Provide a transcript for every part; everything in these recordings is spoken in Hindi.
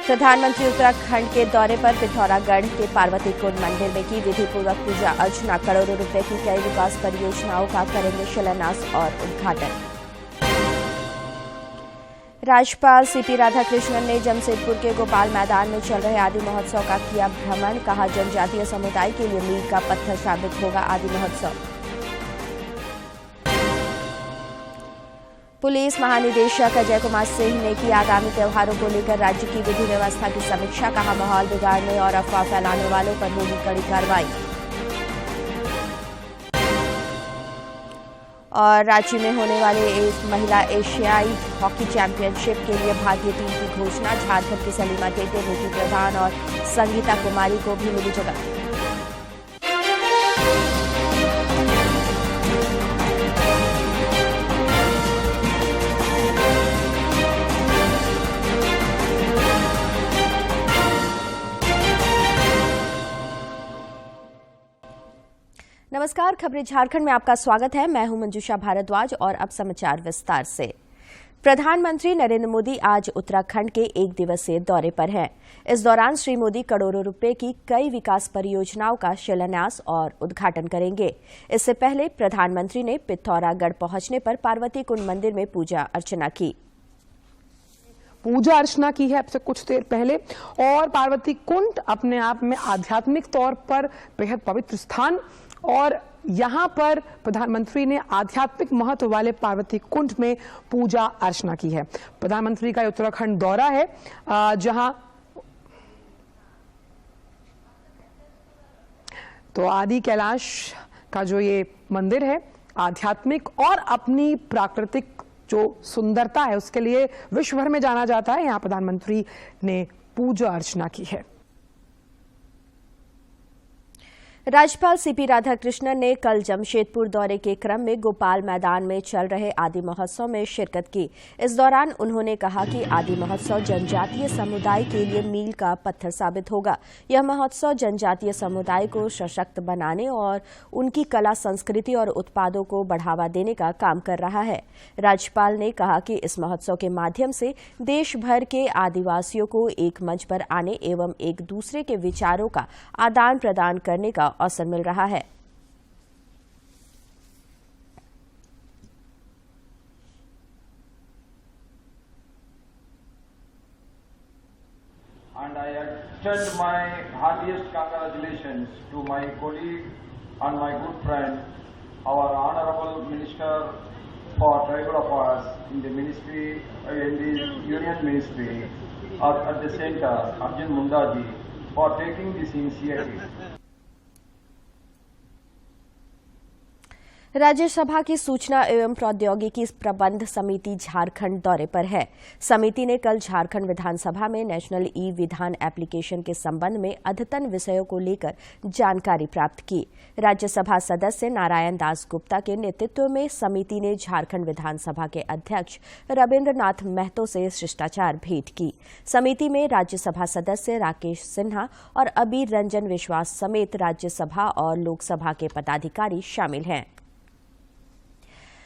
प्रधानमंत्री उत्तराखंड के दौरे पर पिथौरागढ़ के पार्वती कुंड मंदिर में की विधिपूर्वक पूजा अर्चना। करोड़ों रुपए की कई विकास परियोजनाओं का करेंगे शिलान्यास और उद्घाटन। राज्यपाल सीपी राधाकृष्णन ने जमशेदपुर के गोपाल मैदान में चल रहे आदि महोत्सव का किया भ्रमण। कहा, जनजातीय समुदाय के लिए मील का पत्थर साबित होगा आदि महोत्सव। पुलिस महानिदेशक अजय कुमार सिंह ने की आगामी त्योहारों को लेकर राज्य की विधि व्यवस्था की समीक्षा। कहा, माहौल बिगाड़ने और अफवाह फैलाने वालों पर होगी कड़ी कार्रवाई। और रांची में होने वाले महिला एशियाई हॉकी चैंपियनशिप के लिए भारतीय टीम की घोषणा। झारखंड की सलीमा टेटे, नीति प्रधान और संगीता कुमारी को भी मिली जगह। नमस्कार, खबरें झारखंड में आपका स्वागत है। मैं हूं मंजूषा भारद्वाज और अब समाचार विस्तार से। प्रधानमंत्री नरेंद्र मोदी आज उत्तराखंड के एक दिवसीय दौरे पर हैं। इस दौरान श्री मोदी करोड़ों रुपए की कई विकास परियोजनाओं का शिलान्यास और उद्घाटन करेंगे। इससे पहले प्रधानमंत्री ने पिथौरागढ़ पहुंचने पर पार्वती कुंड मंदिर में पूजा अर्चना की। पूजा अर्चना की है अब से कुछ देर पहले। और पार्वती कुंड अपने आप में आध्यात्मिक तौर पर बेहद पवित्र स्थान, और यहां पर प्रधानमंत्री ने आध्यात्मिक महत्व वाले पार्वती कुंड में पूजा अर्चना की है। प्रधानमंत्री का उत्तराखंड दौरा है, जहां तो आदि कैलाश का जो ये मंदिर है, आध्यात्मिक और अपनी प्राकृतिक जो सुंदरता है उसके लिए विश्व भर में जाना जाता है। यहां प्रधानमंत्री ने पूजा अर्चना की है। राज्यपाल सीपी राधाकृष्णन ने कल जमशेदपुर दौरे के क्रम में गोपाल मैदान में चल रहे आदि महोत्सव में शिरकत की। इस दौरान उन्होंने कहा कि आदि महोत्सव जनजातीय समुदाय के लिए मील का पत्थर साबित होगा। यह महोत्सव जनजातीय समुदाय को सशक्त बनाने और उनकी कला, संस्कृति और उत्पादों को बढ़ावा देने का काम कर रहा है। राज्यपाल ने कहा कि इस महोत्सव के माध्यम से देश भर के आदिवासियों को एक मंच पर आने एवं एक दूसरे के विचारों का आदान प्रदान करने का अवसर मिल रहा है। And I extend my heartiest congratulations to my colleague and my good friend, our Honorable Minister for Tribal Affairs in the Ministry, in the Union Ministry at the Center, Arjun Munda ji, for taking this initiative. Rajya Sabha की सूचना एवं प्रौद्योगिकी प्रबंध समिति झारखंड दौरे पर है। समिति ने कल झारखंड विधानसभा में नेशनल ई विधान एप्लीकेशन के संबंध में अद्यतन विषयों को लेकर जानकारी प्राप्त की। राज्यसभा सदस्य नारायण दास गुप्ता के नेतृत्व में समिति ने झारखंड विधानसभा के अध्यक्ष रविन्द्र नाथ महतो से शिष्टाचार भेंट की। समिति में राज्यसभा सदस्य राकेश सिन्हा और अबीर रंजन विश्वास समेत राज्यसभा और लोकसभा के पदाधिकारी शामिल हैं।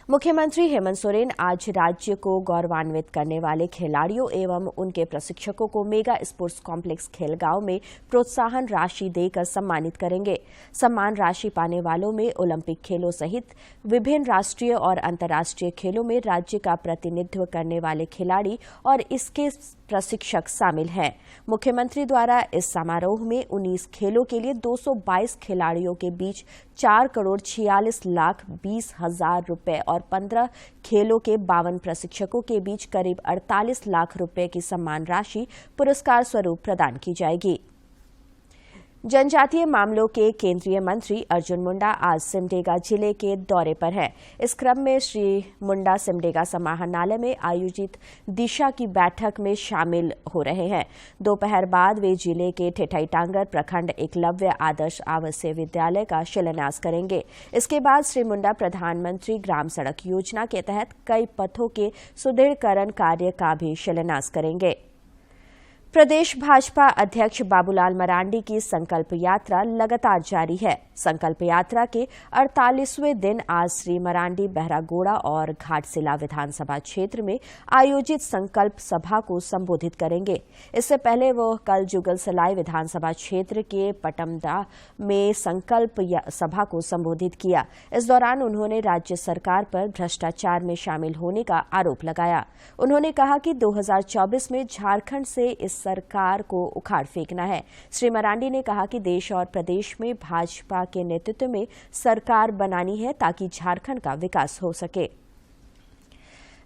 मुख्यमंत्री हेमंत सोरेन आज राज्य को गौरवान्वित करने वाले खिलाड़ियों एवं उनके प्रशिक्षकों को मेगा स्पोर्ट्स कॉम्प्लेक्स खेलगांव में प्रोत्साहन राशि देकर सम्मानित करेंगे। सम्मान राशि पाने वालों में ओलंपिक खेलों सहित विभिन्न राष्ट्रीय और अंतर्राष्ट्रीय खेलों में राज्य का प्रतिनिधित्व करने वाले खिलाड़ी और इसके प्रशिक्षक शामिल हैं। मुख्यमंत्री द्वारा इस समारोह में 19 खेलों के लिए 222 खिलाड़ियों के बीच 4,46,20,000 रुपए और 15 खेलों के 52 प्रशिक्षकों के बीच करीब 48 लाख रुपए की सम्मान राशि पुरस्कार स्वरूप प्रदान की जाएगी। जनजातीय मामलों के केंद्रीय मंत्री अर्जुन मुंडा आज सिमडेगा जिले के दौरे पर हैं। इस क्रम में श्री मुंडा सिमडेगा समाहरणालय में आयोजित दिशा की बैठक में शामिल हो रहे हैं। दोपहर बाद वे जिले के ठेठईटांगर प्रखंड एकलव्य आदर्श आवासीय विद्यालय का शिलान्यास करेंगे। इसके बाद श्री मुंडा प्रधानमंत्री ग्राम सड़क योजना के तहत कई पथों के सुदृढ़ीकरण कार्य का भी शिलान्यास करेंगे। प्रदेश भाजपा अध्यक्ष बाबूलाल मरांडी की संकल्प यात्रा लगातार जारी है। संकल्प यात्रा के 48वें दिन आज श्री मरांडी बहरागोड़ा और घाटशिला विधानसभा क्षेत्र में आयोजित संकल्प सभा को संबोधित करेंगे। इससे पहले वो कल जुगलसलाई विधानसभा क्षेत्र के पटमदा में संकल्प सभा को संबोधित किया। इस दौरान उन्होंने राज्य सरकार पर भ्रष्टाचार में शामिल होने का आरोप लगाया। उन्होंने कहा कि 2024 में झारखंड से इस सरकार को उखाड़ फेंकना है। श्री मरांडी ने कहा कि देश और प्रदेश में भाजपा के नेतृत्व में सरकार बनानी है ताकि झारखंड का विकास हो सके।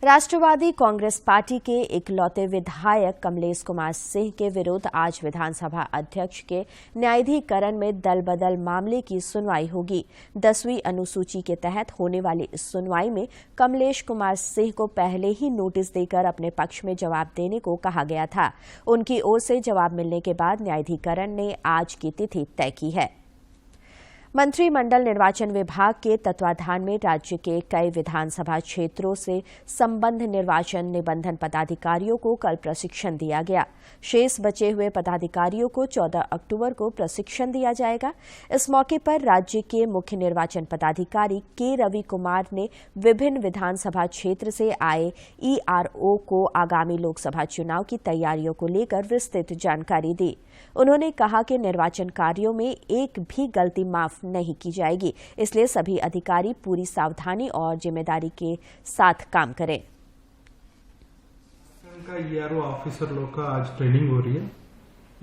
राष्ट्रवादी कांग्रेस पार्टी के इकलौते विधायक कमलेश कुमार सिंह के विरुद्ध आज विधानसभा अध्यक्ष के न्यायाधीकरण में दल बदल मामले की सुनवाई होगी। 10वीं अनुसूची के तहत होने वाली इस सुनवाई में कमलेश कुमार सिंह को पहले ही नोटिस देकर अपने पक्ष में जवाब देने को कहा गया था। उनकी ओर से जवाब मिलने के बाद न्यायाधीकरण ने आज की तिथि तय की है। मंत्रिमंडल निर्वाचन विभाग के तत्वाधान में राज्य के कई विधानसभा क्षेत्रों से संबद्ध निर्वाचन निबंधन पदाधिकारियों को कल प्रशिक्षण दिया गया। शेष बचे हुए पदाधिकारियों को 14 अक्टूबर को प्रशिक्षण दिया जाएगा। इस मौके पर राज्य के मुख्य निर्वाचन पदाधिकारी के रवि कुमार ने विभिन्न विधानसभा क्षेत्र से आए ईआरओ को आगामी लोकसभा चुनाव की तैयारियों को लेकर विस्तृत जानकारी दी। उन्होंने कहा कि निर्वाचन कार्यों में एक भी गलती माफ नहीं की जाएगी, इसलिए सभी अधिकारी पूरी सावधानी और जिम्मेदारी के साथ काम करें। का ईआरओ ऑफिसर लोग का आज ट्रेनिंग हो रही है।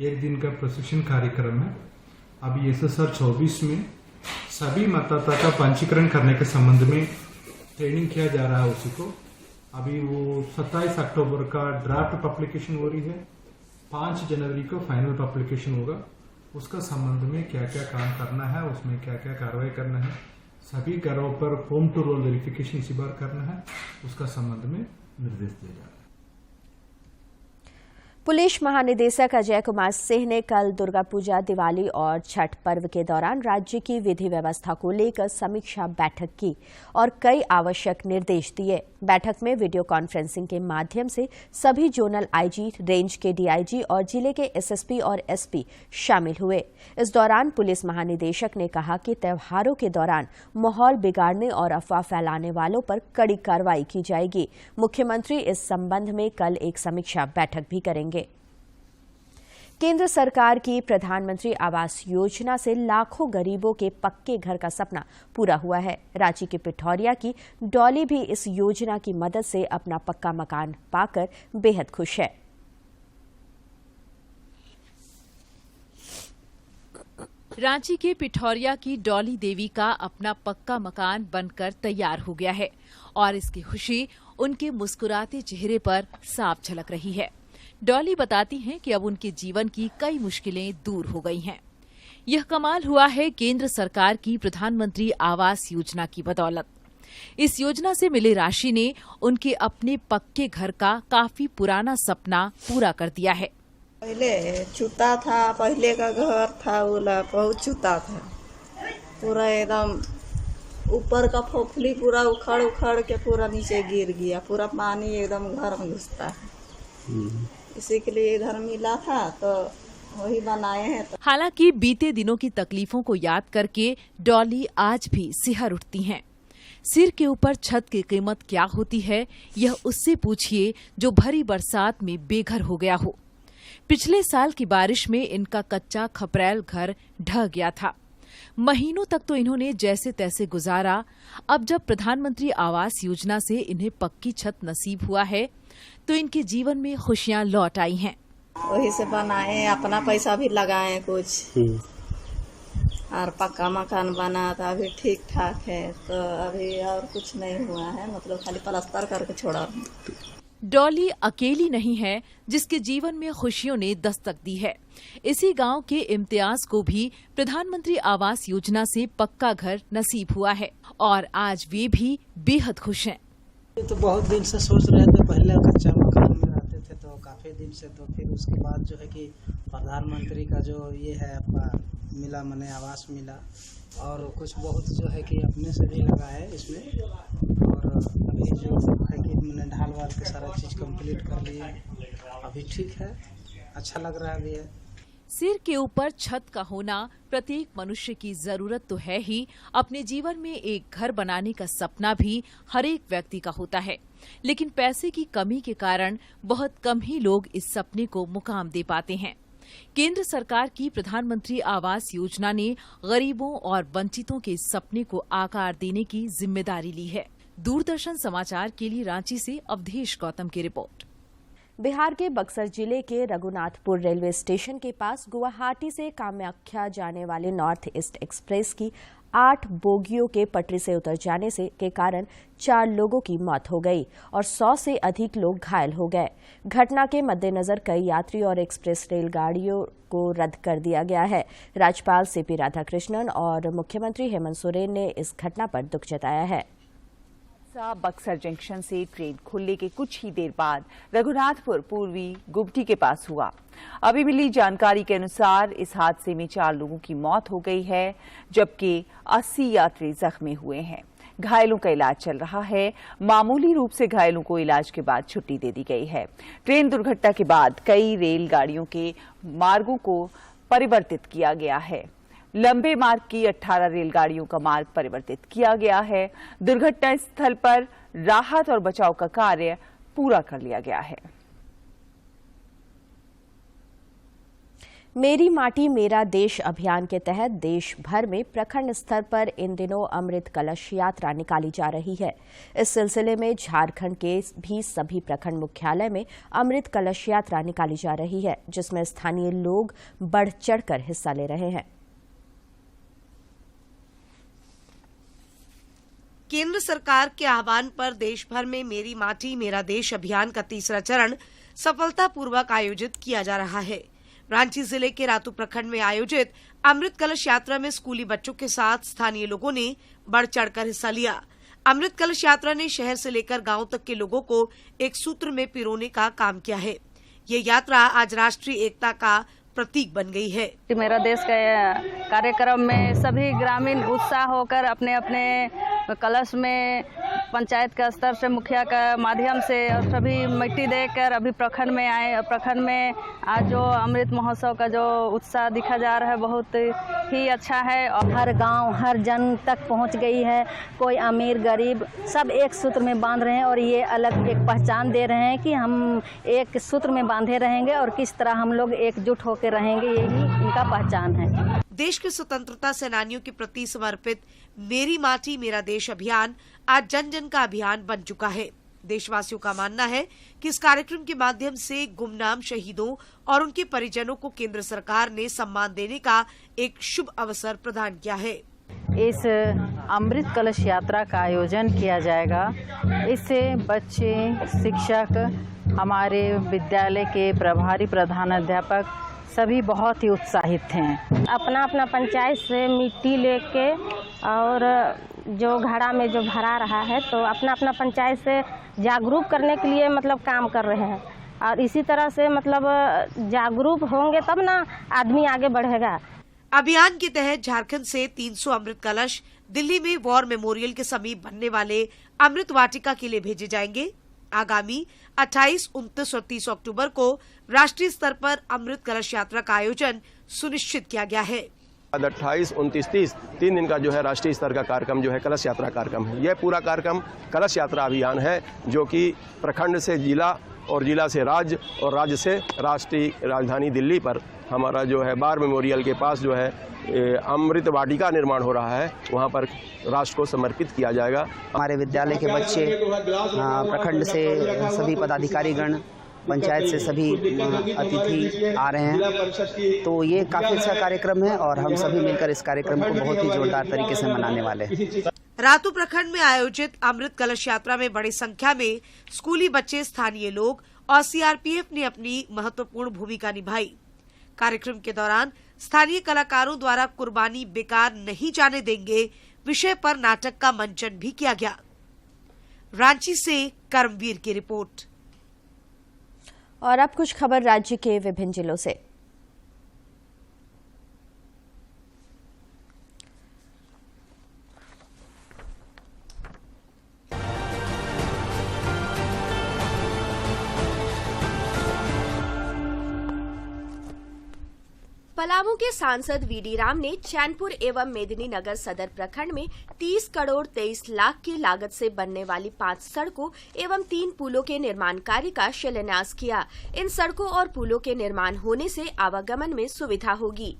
एक दिन का प्रशिक्षण कार्यक्रम है। अभी SSR 24 में सभी मतदाता का पंजीकरण करने के संबंध में ट्रेनिंग किया जा रहा है। उसी को अभी वो 27 अक्टूबर का ड्राफ्ट पब्लिकेशन हो रही है। 5 जनवरी को फाइनल पब्लिकेशन होगा। उसका संबंध में क्या क्या काम करना है, उसमें क्या क्या कार्रवाई करना है, सभी घरों पर होम टू रोल वेरिफिकेशन इसी बार करना है, उसका संबंध में निर्देश दिया जा रहा है। पुलिस महानिदेशक अजय कुमार सिंह ने कल दुर्गा पूजा, दिवाली और छठ पर्व के दौरान राज्य की विधि व्यवस्था को लेकर समीक्षा बैठक की और कई आवश्यक निर्देश दिए। बैठक में वीडियो कॉन्फ्रेंसिंग के माध्यम से सभी जोनल आईजी, रेंज के डीआईजी और जिले के एसएसपी और एसपी शामिल हुए। इस दौरान पुलिस महानिदेशक ने कहा कि त्योहारों के दौरान माहौल बिगाड़ने और अफवाह फैलाने वालों पर कड़ी कार्रवाई की जाएगी। मुख्यमंत्री इस संबंध में कल एक समीक्षा बैठक भी करेंगे। केंद्र सरकार की प्रधानमंत्री आवास योजना से लाखों गरीबों के पक्के घर का सपना पूरा हुआ है। रांची के पिठौरिया की डॉली भी इस योजना की मदद से अपना पक्का मकान पाकर बेहद खुश है। रांची के पिठौरिया की डॉली देवी का अपना पक्का मकान बनकर तैयार हो गया है और इसकी खुशी उनके मुस्कुराते चेहरे पर साफ झलक रही है। डॉली बताती हैं कि अब उनके जीवन की कई मुश्किलें दूर हो गई हैं। यह कमाल हुआ है केंद्र सरकार की प्रधानमंत्री आवास योजना की बदौलत। इस योजना से मिली राशि ने उनके अपने पक्के घर का काफी पुराना सपना पूरा कर दिया है। पहले छूता था, पहले का घर था बोला बहुत छूता था, पूरा एकदम ऊपर का फोफली पूरा उखड़ उखड़ के पूरा नीचे गिर गया, पूरा पानी एकदम घर में घुसता है। इसी के लिए इधर मिला था तो वही बनाए हैं। हालांकि बीते दिनों की तकलीफों को याद करके डॉली आज भी सिहर उठती हैं। सिर के ऊपर छत की कीमत क्या होती है, यह उससे पूछिए जो भरी बरसात में बेघर हो गया हो। पिछले साल की बारिश में इनका कच्चा खपरैल घर ढह गया था। महीनों तक तो इन्होंने जैसे तैसे गुजारा। अब जब प्रधानमंत्री आवास योजना से इन्हें पक्की छत नसीब हुआ है तो इनके जीवन में खुशियां लौट आई हैं। वही से बनाए, अपना पैसा भी लगाए कुछ और पक्का मकान बना था, अभी ठीक ठाक है। तो अभी और कुछ नहीं हुआ है, मतलब खाली प्लास्टर करके छोड़ा। डॉली अकेली नहीं है जिसके जीवन में खुशियों ने दस्तक दी है। इसी गांव के इम्तियाज को भी प्रधानमंत्री आवास योजना से पक्का घर नसीब हुआ है और आज वे भी बेहद खुश हैं। तो बहुत दिन से सोच रहे थे, पहले कच्चा मकान में रहते थे तो काफी दिन से, तो फिर उसके बाद जो है कि प्रधानमंत्री का जो ये है आपका मिला, मने आवास मिला और कुछ बहुत जो है कि अपने से भी लगा है इसमें। और अभी जो है कि मैंने ढाल वाल के सारा चीज़ कंप्लीट कर लिए, अभी ठीक है। अच्छा लग रहा भी है। सिर के ऊपर छत का होना प्रत्येक मनुष्य की जरूरत तो है ही, अपने जीवन में एक घर बनाने का सपना भी हर एक व्यक्ति का होता है, लेकिन पैसे की कमी के कारण बहुत कम ही लोग इस सपने को मुकाम दे पाते हैं। केंद्र सरकार की प्रधानमंत्री आवास योजना ने गरीबों और वंचितों के इस सपने को आकार देने की जिम्मेदारी ली है। दूरदर्शन समाचार के लिए रांची से अवधेश गौतम की रिपोर्ट। बिहार के बक्सर जिले के रघुनाथपुर रेलवे स्टेशन के पास गुवाहाटी से कामाख्या जाने वाले नॉर्थ ईस्ट एक्सप्रेस की 8 बोगियों के पटरी से उतर जाने के कारण 4 लोगों की मौत हो गई और 100 से अधिक लोग घायल हो गए। घटना के मद्देनजर कई यात्री और एक्सप्रेस रेलगाड़ियों को रद्द कर दिया गया है। राज्यपाल सीपी राधाकृष्णन और मुख्यमंत्री हेमंत सोरेन ने इस घटना पर दुख जताया है। बक्सर जंक्शन से ट्रेन खुलने के कुछ ही देर बाद रघुनाथपुर पूर्वी गुमटी के पास हुआ। अभी मिली जानकारी के अनुसार इस हादसे में 4 लोगों की मौत हो गई है, जबकि 80 यात्री जख्मी हुए हैं। घायलों का इलाज चल रहा है। मामूली रूप से घायलों को इलाज के बाद छुट्टी दे दी गई है। ट्रेन दुर्घटना के बाद कई रेलगाड़ियों के मार्गों को परिवर्तित किया गया है। लंबे मार्ग की 18 रेलगाड़ियों का मार्ग परिवर्तित किया गया है। दुर्घटना स्थल पर राहत और बचाव का कार्य पूरा कर लिया गया है। मेरी माटी मेरा देश अभियान के तहत देश भर में प्रखंड स्तर पर इन दिनों अमृत कलश यात्रा निकाली जा रही है। इस सिलसिले में झारखंड के भी सभी प्रखंड मुख्यालय में अमृत कलश यात्रा निकाली जा रही है, जिसमें स्थानीय लोग बढ़ चढ़कर हिस्सा ले रहे हैं। केंद्र सरकार के आह्वान पर देश भर में मेरी माटी मेरा देश अभियान का तीसरा चरण सफलतापूर्वक आयोजित किया जा रहा है। रांची जिले के रातू प्रखंड में आयोजित अमृत कलश यात्रा में स्कूली बच्चों के साथ स्थानीय लोगों ने बढ़ चढ़कर हिस्सा लिया। अमृत कलश यात्रा ने शहर से लेकर गांव तक के लोगों को एक सूत्र में पिरोने का काम किया है। ये यात्रा आज राष्ट्रीय एकता का प्रतीक बन गई है। मेरा देश के कार्यक्रम में सभी ग्रामीण उत्साह होकर अपने अपने कलश में पंचायत का स्तर से मुखिया का माध्यम से और सभी मिट्टी देकर अभी प्रखंड में आए। प्रखंड में आज जो अमृत महोत्सव का जो उत्साह दिखा जा रहा है बहुत ही अच्छा है और हर गांव हर जन तक पहुंच गई है। कोई अमीर गरीब सब एक सूत्र में बांध रहे हैं और ये अलग एक पहचान दे रहे हैं कि हम एक सूत्र में बांधे रहेंगे और किस तरह हम लोग एकजुट होकर रहेंगे, यही इनका पहचान है। देश के स्वतंत्रता सेनानियों के प्रति समर्पित मेरी माटी मेरा देश अभियान आज जन जन का अभियान बन चुका है। देशवासियों का मानना है कि इस कार्यक्रम के माध्यम से गुमनाम शहीदों और उनके परिजनों को केंद्र सरकार ने सम्मान देने का एक शुभ अवसर प्रदान किया है। इस अमृत कलश यात्रा का आयोजन किया जाएगा। इससे बच्चे, शिक्षक, हमारे विद्यालय के प्रभारी प्रधानाध्यापक सभी बहुत ही उत्साहित हैं। अपना अपना पंचायत से मिट्टी लेके और जो घड़ा में जो भरा रहा है तो अपना अपना पंचायत से जागरूक करने के लिए मतलब काम कर रहे हैं और इसी तरह से मतलब जागरूक होंगे तब ना आदमी आगे बढ़ेगा। अभियान के तहत झारखंड से 300 अमृत कलश दिल्ली में वॉर मेमोरियल के समीप बनने वाले अमृत वाटिका के लिए भेजे जाएंगे। आगामी 28, 29 और 30 अक्टूबर को राष्ट्रीय स्तर पर अमृत कलश यात्रा का आयोजन सुनिश्चित किया गया है। 28, 29, 30 3 दिन का जो है राष्ट्रीय स्तर का कार्यक्रम जो है कलश यात्रा कार्यक्रम है। यह पूरा कार्यक्रम कलश यात्रा अभियान है जो कि प्रखंड से जिला और जिला से राज्य और राज्य से राष्ट्रीय राजधानी दिल्ली पर हमारा जो है वार मेमोरियल के पास जो है अमृत वाटिका निर्माण हो रहा है, वहाँ पर राष्ट्र को समर्पित किया जाएगा। हमारे विद्यालय के बच्चे, प्रखंड से सभी पदाधिकारीगण, पंचायत से सभी अतिथि आ रहे हैं, तो ये काफी अच्छा कार्यक्रम है और हम सभी मिलकर इस कार्यक्रम को बहुत ही जोरदार तरीके से मनाने वाले हैं। रातू प्रखंड में आयोजित अमृत कलश यात्रा में बड़ी संख्या में स्कूली बच्चे, स्थानीय लोग और सीआरपीएफ ने अपनी महत्वपूर्ण भूमिका निभाई। कार्यक्रम के दौरान स्थानीय कलाकारों द्वारा कुर्बानी बेकार नहीं जाने देंगे विषय पर नाटक का मंचन भी किया गया। रांची से कर्मवीर की रिपोर्ट। और अब कुछ खबर राज्य के विभिन्न जिलों से। पलामू के सांसद वीडी राम ने चैनपुर एवं मेदिनीनगर सदर प्रखंड में 30 करोड़ 23 लाख की लागत से बनने वाली 5 सड़कों एवं 3 पुलों के निर्माण कार्य का शिलान्यास किया। इन सड़कों और पुलों के निर्माण होने से आवागमन में सुविधा होगी।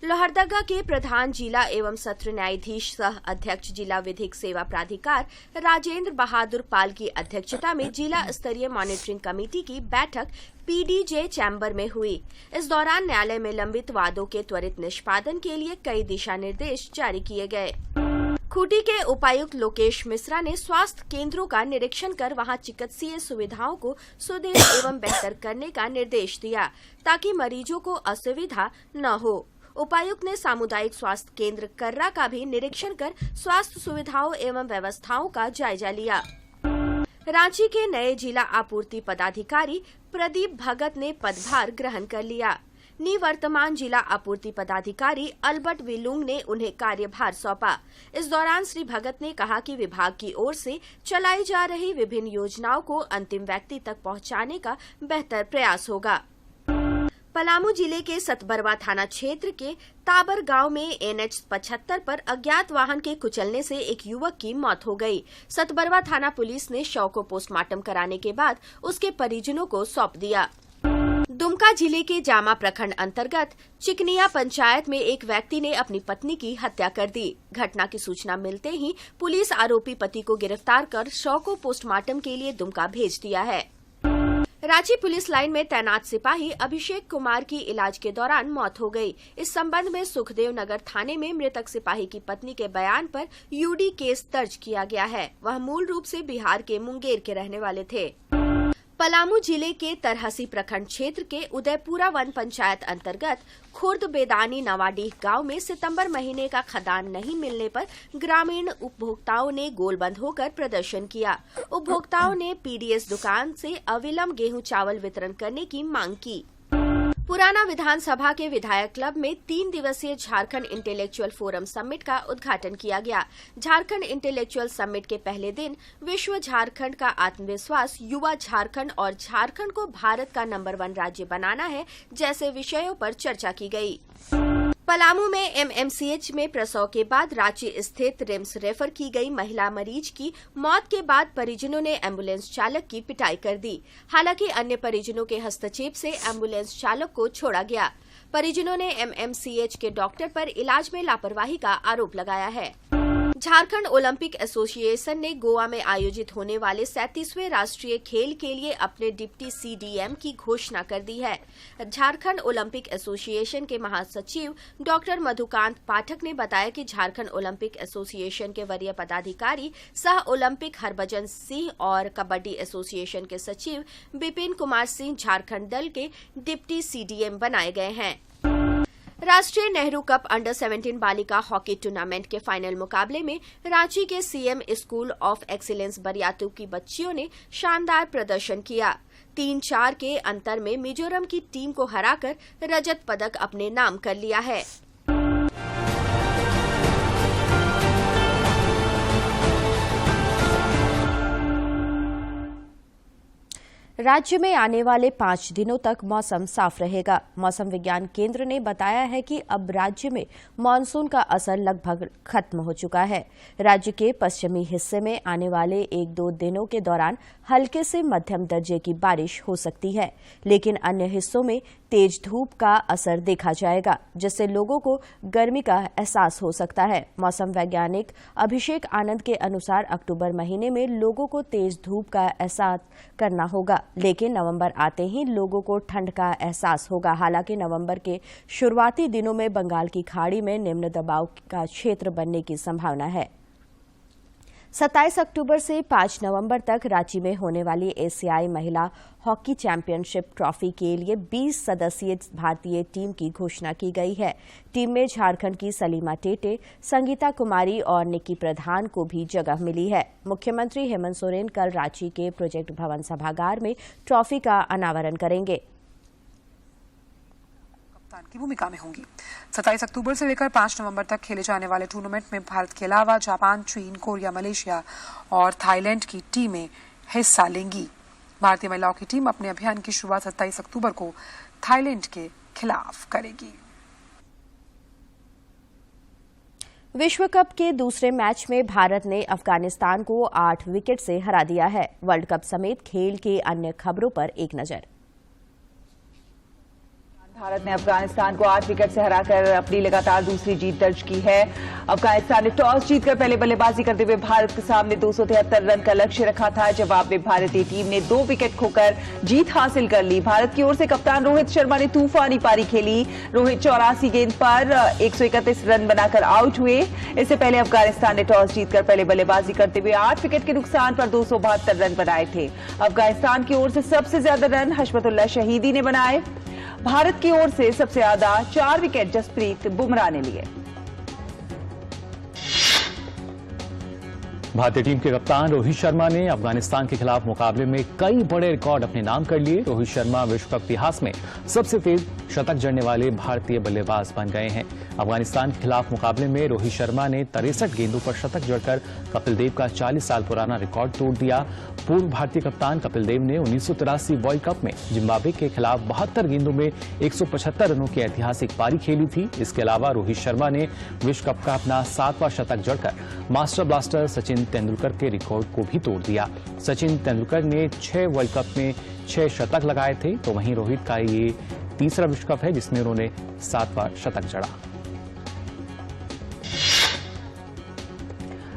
लोहरदगा के प्रधान जिला एवं सत्र न्यायाधीश सह अध्यक्ष जिला विधिक सेवा प्राधिकार राजेंद्र बहादुर पाल की अध्यक्षता में जिला स्तरीय मॉनिटरिंग कमेटी की बैठक पीडीजे चैम्बर में हुई। इस दौरान न्यायालय में लंबित वादों के त्वरित निष्पादन के लिए कई दिशा निर्देश जारी किए गए। खूंटी के उपायुक्त लोकेश मिश्रा ने स्वास्थ्य केंद्रों का निरीक्षण कर वहां चिकित्सीय सुविधाओं को सुदृढ़ एवं बेहतर करने का निर्देश दिया ताकि मरीजों को असुविधा न हो। उपायुक्त ने सामुदायिक स्वास्थ्य केंद्र कर्रा का भी निरीक्षण कर स्वास्थ्य सुविधाओं एवं व्यवस्थाओं का जायजा लिया। रांची के नए जिला आपूर्ति पदाधिकारी प्रदीप भगत ने पदभार ग्रहण कर लिया। निवर्तमान जिला आपूर्ति पदाधिकारी अल्बर्ट विलुंग ने उन्हें कार्यभार सौंपा। इस दौरान श्री भगत ने कहा कि विभाग की ओर से चलाई जा रही विभिन्न योजनाओं को अंतिम व्यक्ति तक पहुंचाने का बेहतर प्रयास होगा। पलामू जिले के सतबरवा थाना क्षेत्र के ताबर गांव में NH 75 पर अज्ञात वाहन के कुचलने से एक युवक की मौत हो गई। सतबरवा थाना पुलिस ने शव को पोस्टमार्टम कराने के बाद उसके परिजनों को सौंप दिया। दुमका जिले के जामा प्रखंड अंतर्गत चिकनिया पंचायत में एक व्यक्ति ने अपनी पत्नी की हत्या कर दी। घटना की सूचना मिलते ही पुलिस आरोपी पति को गिरफ्तार कर शव को पोस्टमार्टम के लिए दुमका भेज दिया है। रांची पुलिस लाइन में तैनात सिपाही अभिषेक कुमार की इलाज के दौरान मौत हो गई। इस संबंध में सुखदेव नगर थाने में मृतक सिपाही की पत्नी के बयान पर यूडी केस दर्ज किया गया है। वह मूल रूप से बिहार के मुंगेर के रहने वाले थे। पलामू जिले के तरहसी प्रखंड क्षेत्र के उदयपुरा वन पंचायत अंतर्गत खुर्द बेदानी नवाडीह गांव में सितंबर महीने का खदान नहीं मिलने पर ग्रामीण उपभोक्ताओं ने गोलबंद होकर प्रदर्शन किया। उपभोक्ताओं ने पीडीएस दुकान से अविलंब गेहूं चावल वितरण करने की मांग की। पुराना विधानसभा के विधायक क्लब में 3 दिवसीय झारखंड इंटेलेक्चुअल फोरम समिट का उद्घाटन किया गया। झारखंड इंटेलेक्चुअल समिट के पहले दिन विश्व झारखंड का आत्मविश्वास, युवा झारखंड और झारखंड को भारत का नंबर 1 राज्य बनाना है जैसे विषयों पर चर्चा की गई। पलामू में MMCH में प्रसव के बाद रांची स्थित रिम्स रेफर की गई महिला मरीज की मौत के बाद परिजनों ने एम्बुलेंस चालक की पिटाई कर दी। हालांकि अन्य परिजनों के हस्तक्षेप से एम्बुलेंस चालक को छोड़ा गया। परिजनों ने MMCH के डॉक्टर पर इलाज में लापरवाही का आरोप लगाया है। झारखंड ओलंपिक एसोसिएशन ने गोवा में आयोजित होने वाले 37वें राष्ट्रीय खेल के लिए अपने डिप्टी CDM की घोषणा कर दी है। झारखंड ओलंपिक एसोसिएशन के महासचिव डॉक्टर मधुकांत पाठक ने बताया कि झारखंड ओलंपिक एसोसिएशन के वरीय पदाधिकारी सह ओलंपिक हरभजन सिंह और कबड्डी एसोसिएशन के सचिव विपिन कुमार सिंह झारखंड दल के डिप्टी CDM बनाए गए हैं। राष्ट्रीय नेहरू कप अंडर 17 बालिका हॉकी टूर्नामेंट के फाइनल मुकाबले में रांची के CM school of excellence Bariatu की बच्चियों ने शानदार प्रदर्शन किया। 3-4 के अंतर में मिजोरम की टीम को हराकर रजत पदक अपने नाम कर लिया है। राज्य में आने वाले 5 दिनों तक मौसम साफ रहेगा। मौसम विज्ञान केंद्र ने बताया है कि अब राज्य में मानसून का असर लगभग खत्म हो चुका है। राज्य के पश्चिमी हिस्से में आने वाले 1-2 दिनों के दौरान हल्के से मध्यम दर्जे की बारिश हो सकती है, लेकिन अन्य हिस्सों में तेज धूप का असर देखा जाएगा, जिससे लोगों को गर्मी का एहसास हो सकता है। मौसम वैज्ञानिक अभिषेक आनंद के अनुसार अक्टूबर महीने में लोगों को तेज धूप का एहसास करना होगा, लेकिन नवंबर आते ही लोगों को ठंड का एहसास होगा। हालांकि नवंबर के शुरुआती दिनों में बंगाल की खाड़ी में निम्न दबाव का क्षेत्र बनने की संभावना है। 27 अक्टूबर से 5 नवंबर तक रांची में होने वाली एशियाई महिला हॉकी चैंपियनशिप ट्रॉफी के लिए 20 सदस्यीय भारतीय टीम की घोषणा की गई है। टीम में झारखंड की सलीमा टेटे, संगीता कुमारी और निक्की प्रधान को भी जगह मिली है। मुख्यमंत्री हेमंत सोरेन कल रांची के प्रोजेक्ट भवन सभागार में ट्रॉफी का अनावरण करेंगे। की भूमिका में होंगी। 27 अक्टूबर से लेकर 5 नवंबर तक खेले जाने वाले टूर्नामेंट में भारत के अलावा जापान, चीन, कोरिया, मलेशिया और थाईलैंड की टीमें हिस्सा लेंगी। भारतीय महिलाओं की टीम अपने अभियान की शुरुआत 27 अक्टूबर को थाईलैंड के खिलाफ करेगी। विश्व कप के दूसरे मैच में भारत ने अफगानिस्तान को 8 विकेट से हरा दिया है। वर्ल्ड कप समेत खेल के अन्य खबरों पर एक नजर। भारत ने अफगानिस्तान को 8 विकेट से हराकर अपनी लगातार दूसरी जीत दर्ज की है। अफगानिस्तान ने टॉस जीतकर पहले बल्लेबाजी करते हुए भारत के सामने 273 रन का लक्ष्य रखा था। जवाब में भारतीय टीम ने 2 विकेट खोकर जीत हासिल कर ली। भारत की ओर से कप्तान रोहित शर्मा ने तूफानी पारी खेली। रोहित 84 गेंद पर 131 रन बनाकर आउट हुए। इससे पहले अफगानिस्तान ने टॉस जीतकर पहले बल्लेबाजी करते हुए 8 विकेट के नुकसान पर 272 रन बनाए थे। अफगानिस्तान की ओर से सबसे ज्यादा रन हशमतुल्लाह शहीदी ने बनाए। भारत की ओर से सबसे ज्यादा 4 विकेट जसप्रीत बुमराह ने लिए। भारतीय टीम के कप्तान रोहित शर्मा ने अफगानिस्तान के खिलाफ मुकाबले में कई बड़े रिकॉर्ड अपने नाम कर लिए। रोहित शर्मा विश्व कप इतिहास में सबसे तेज शतक जड़ने वाले भारतीय बल्लेबाज बन गए हैं। अफगानिस्तान के खिलाफ मुकाबले में रोहित शर्मा ने 63 गेंदों पर शतक जड़कर कपिल देव का 40 साल पुराना रिकॉर्ड तोड़ दिया। पूर्व भारतीय कप्तान कपिल देव ने 1983 वर्ल्ड कप में जिम्बाब्वे के खिलाफ 72 गेंदों में 175 रनों की ऐतिहासिक पारी खेली थी। इसके अलावा रोहित शर्मा ने विश्व कप का अपना 7वां शतक जड़कर मास्टर ब्लास्टर सचिन तेंदुलकर के रिकॉर्ड को भी तोड़ दिया। सचिन तेंदुलकर ने 6 वर्ल्ड कप में 6 शतक लगाए थे, तो वहीं रोहित का ये तीसरा विश्व कप है जिसमें उन्होंने 7वां शतक जड़ा।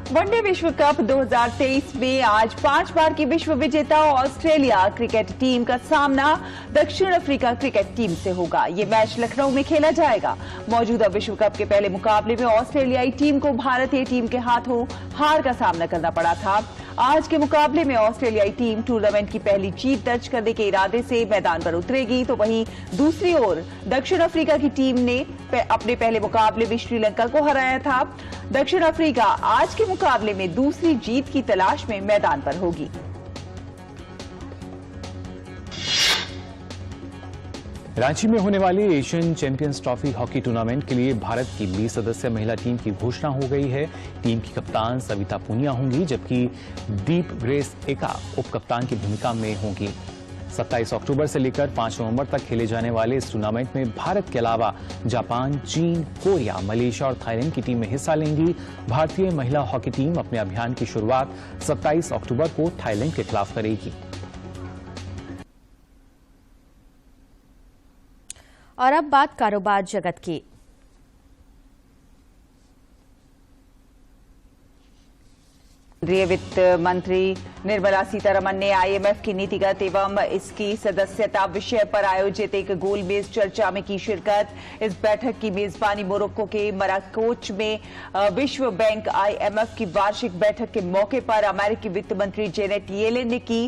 वनडे विश्व कप 2023 में आज 5 बार की विश्व विजेता ऑस्ट्रेलिया क्रिकेट टीम का सामना दक्षिण अफ्रीका क्रिकेट टीम से होगा। ये मैच लखनऊ में खेला जाएगा। मौजूदा विश्व कप के पहले मुकाबले में ऑस्ट्रेलियाई टीम को भारतीय टीम के हाथों हार का सामना करना पड़ा था। आज के मुकाबले में ऑस्ट्रेलियाई टीम टूर्नामेंट की पहली जीत दर्ज करने के इरादे से मैदान पर उतरेगी, तो वहीं दूसरी ओर दक्षिण अफ्रीका की टीम ने अपने पहले मुकाबले में श्रीलंका को हराया था। दक्षिण अफ्रीका आज के मुकाबले में दूसरी जीत की तलाश में मैदान पर होगी। रांची में होने वाली Asian champions trophy hockey tournament के लिए भारत की 20 सदस्य महिला टीम की घोषणा हो गई है। टीम की कप्तान सविता पूनिया होंगी, जबकि दीप ग्रेस एका उप कप्तान की भूमिका में होंगी। 27 अक्टूबर से लेकर 5 नवंबर तक खेले जाने वाले इस टूर्नामेंट में भारत के अलावा जापान, चीन, कोरिया, मलेशिया और थाईलैंड की टीमें हिस्सा लेंगी। भारतीय महिला हॉकी टीम अपने अभियान की शुरुआत 27 अक्टूबर को थाईलैंड के खिलाफ करेगी। और अब बात कारोबार जगत की। केंद्रीय वित्त मंत्री निर्मला सीतारमण ने आईएमएफ की नीतिगत एवं इसकी सदस्यता विषय पर आयोजित एक गोलमेज चर्चा में की शिरकत। इस बैठक की मेजबानी मोरक्को के मराकोच में विश्व बैंक आईएमएफ की वार्षिक बैठक के मौके पर अमेरिकी वित्त मंत्री जेनेट येलेन ने की।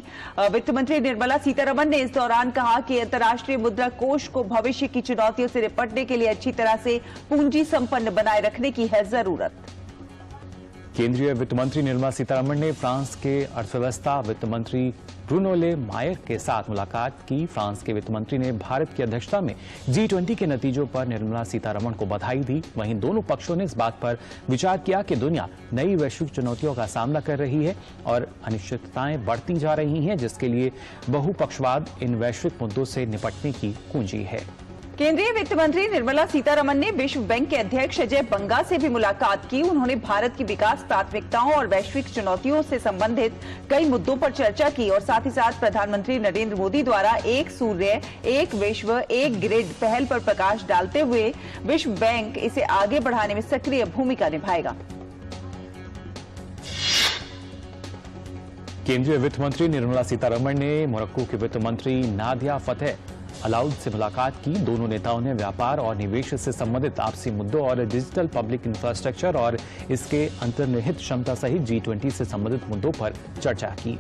वित्त मंत्री निर्मला सीतारमण ने इस दौरान कहा कि अंतर्राष्ट्रीय मुद्रा कोष को भविष्य की चुनौतियों से निपटने के लिए अच्छी तरह से पूंजी संपन्न बनाए रखने की है जरूरत। केंद्रीय वित्त मंत्री निर्मला सीतारमण ने फ्रांस के अर्थव्यवस्था वित्त मंत्री ब्रूनो ले मायर के साथ मुलाकात की। फ्रांस के वित्त मंत्री ने भारत की अध्यक्षता में G20 के नतीजों पर निर्मला सीतारमण को बधाई दी। वहीं दोनों पक्षों ने इस बात पर विचार किया कि दुनिया नई वैश्विक चुनौतियों का सामना कर रही है और अनिश्चितताएं बढ़ती जा रही हैं, जिसके लिए बहुपक्षवाद इन वैश्विक मुद्दों से निपटने की कुंजी है। केंद्रीय वित्त मंत्री निर्मला सीतारमण ने विश्व बैंक के अध्यक्ष अजय बंगा से भी मुलाकात की। उन्होंने भारत की विकास प्राथमिकताओं और वैश्विक चुनौतियों से संबंधित कई मुद्दों पर चर्चा की और साथ ही साथ प्रधानमंत्री नरेंद्र मोदी द्वारा एक सूर्य, एक विश्व, एक ग्रिड पहल पर प्रकाश डालते हुए विश्व बैंक इसे आगे बढ़ाने में सक्रिय भूमिका निभाएगा। केंद्रीय वित्त मंत्री निर्मला सीतारमण ने मोरक्को के वित्त मंत्री नादिया फतेह अलाउद से मुलाकात की। दोनों नेताओं ने व्यापार और निवेश से संबंधित आपसी मुद्दों और डिजिटल पब्लिक इंफ्रास्ट्रक्चर और इसके अंतर्निहित क्षमता सहित G20 से संबंधित मुद्दों पर चर्चा की।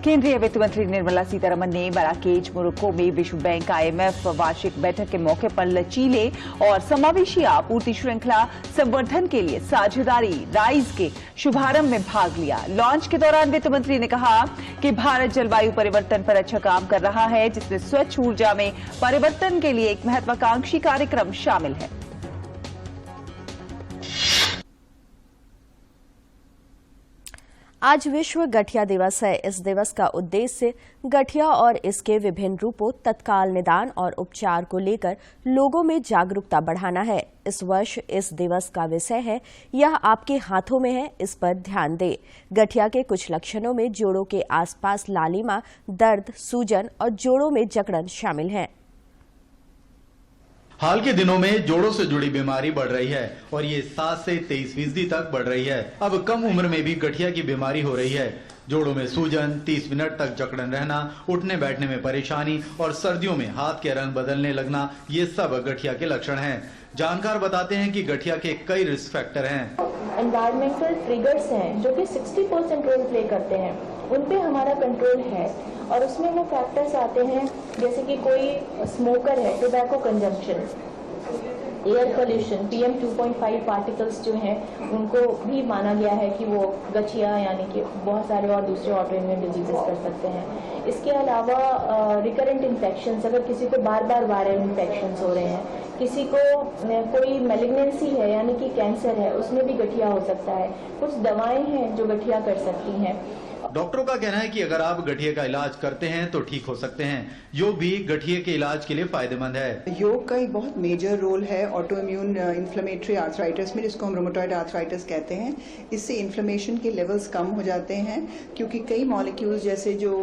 केंद्रीय वित्त मंत्री निर्मला सीतारमण ने मराकेच मोरक्को में विश्व बैंक आईएमएफ वार्षिक बैठक के मौके पर लचीले और समावेशी आपूर्ति श्रृंखला संवर्धन के लिए साझेदारी राइज के शुभारंभ में भाग लिया। लॉन्च के दौरान वित्त मंत्री ने कहा कि भारत जलवायु परिवर्तन पर अच्छा काम कर रहा है, जिसमें स्वच्छ ऊर्जा में परिवर्तन के लिए एक महत्वाकांक्षी कार्यक्रम शामिल है। आज विश्व गठिया दिवस है। इस दिवस का उद्देश्य गठिया और इसके विभिन्न रूपों, तत्काल निदान और उपचार को लेकर लोगों में जागरूकता बढ़ाना है। इस वर्ष इस दिवस का विषय है यह आपके हाथों में है, इस पर ध्यान दें। गठिया के कुछ लक्षणों में जोड़ों के आसपास लालिमा, दर्द, सूजन और जोड़ों में जकड़न शामिल हैं। हाल के दिनों में जोड़ों से जुड़ी बीमारी बढ़ रही है और ये 7 से 23% तक बढ़ रही है। अब कम उम्र में भी गठिया की बीमारी हो रही है। जोड़ों में सूजन, 30 मिनट तक जकड़न रहना, उठने बैठने में परेशानी और सर्दियों में हाथ के रंग बदलने लगना, ये सब गठिया के लक्षण हैं। जानकार बताते हैं कि गठिया के कई रिस्क फैक्टर हैं। एनवायरमेंटल ट्रिगर्स हैं जो कि 60% रोल प्ले करते हैं, उन पे हमारा कंट्रोल है और उसमें वो फैक्टर्स आते हैं जैसे कि कोई स्मोकर है, tobacco consumption, air pollution, PM 2.5 particles जो हैं उनको भी माना गया है कि वो गठिया यानी कि बहुत सारे और दूसरे ऑटोइम्यून डिजीजेस कर सकते हैं। इसके अलावा रिकरेंट इन्फेक्शंस, अगर किसी को बार बार वायरल इन्फेक्शंस हो रहे हैं, किसी को कोई मैलिग्नेंसी है यानी कि कैंसर है, उसमें भी गठिया हो सकता है। कुछ दवाएं हैं जो गठिया कर सकती हैं। डॉक्टरों का कहना है कि अगर आप गठिया का इलाज करते हैं तो ठीक हो सकते हैं। योग भी गठिया के इलाज के लिए फायदेमंद है। योग का एक बहुत मेजर रोल है ऑटोइम्यून इन्फ्लेमेटरी आर्थराइटिस में, जिसको हम रोमेटॉइड आर्थराइटिस कहते हैं। इससे इन्फ्लेमेशन के लेवल्स कम हो जाते हैं क्योंकि कई मॉलिक्यूल्स जैसे जो।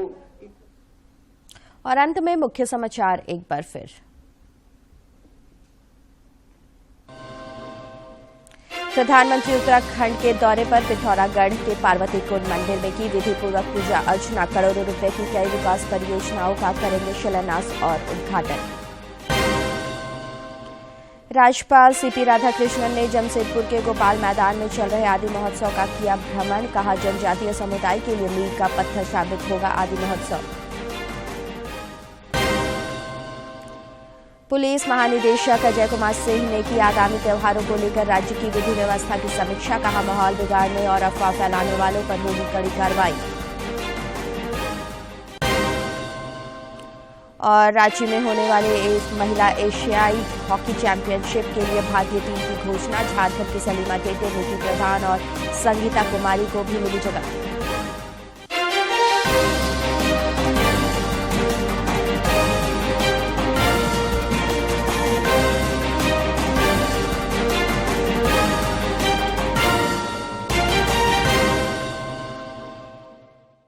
और अंत में मुख्य समाचार एक बार फिर। प्रधानमंत्री उत्तराखंड के दौरे पर पिथौरागढ़ के पार्वती कुंड मंदिर में की विधिपूर्वक पूजा अर्चना। करोड़ों रुपए की कई विकास परियोजनाओं का करेंगे शिलान्यास और उद्घाटन। राज्यपाल CP राधाकृष्णन ने जमशेदपुर के गोपाल मैदान में चल रहे आदि महोत्सव का किया भ्रमण। कहा, जनजातीय समुदाय के लिए मील का पत्थर साबित होगा आदि महोत्सव। पुलिस महानिदेशक अजय कुमार सिंह ने की आगामी त्योहारों को लेकर राज्य की विधि व्यवस्था की समीक्षा। कहा, माहौल बिगाड़ने और अफवाह फैलाने वालों पर होगी कड़ी कार्रवाई। और रांची में होने वाले महिला एशियाई हॉकी चैंपियनशिप के लिए भारतीय टीम की घोषणा। झारखंड की सलीमा टेटे, निकी प्रधान और संगीता कुमारी को भी मिली जगह।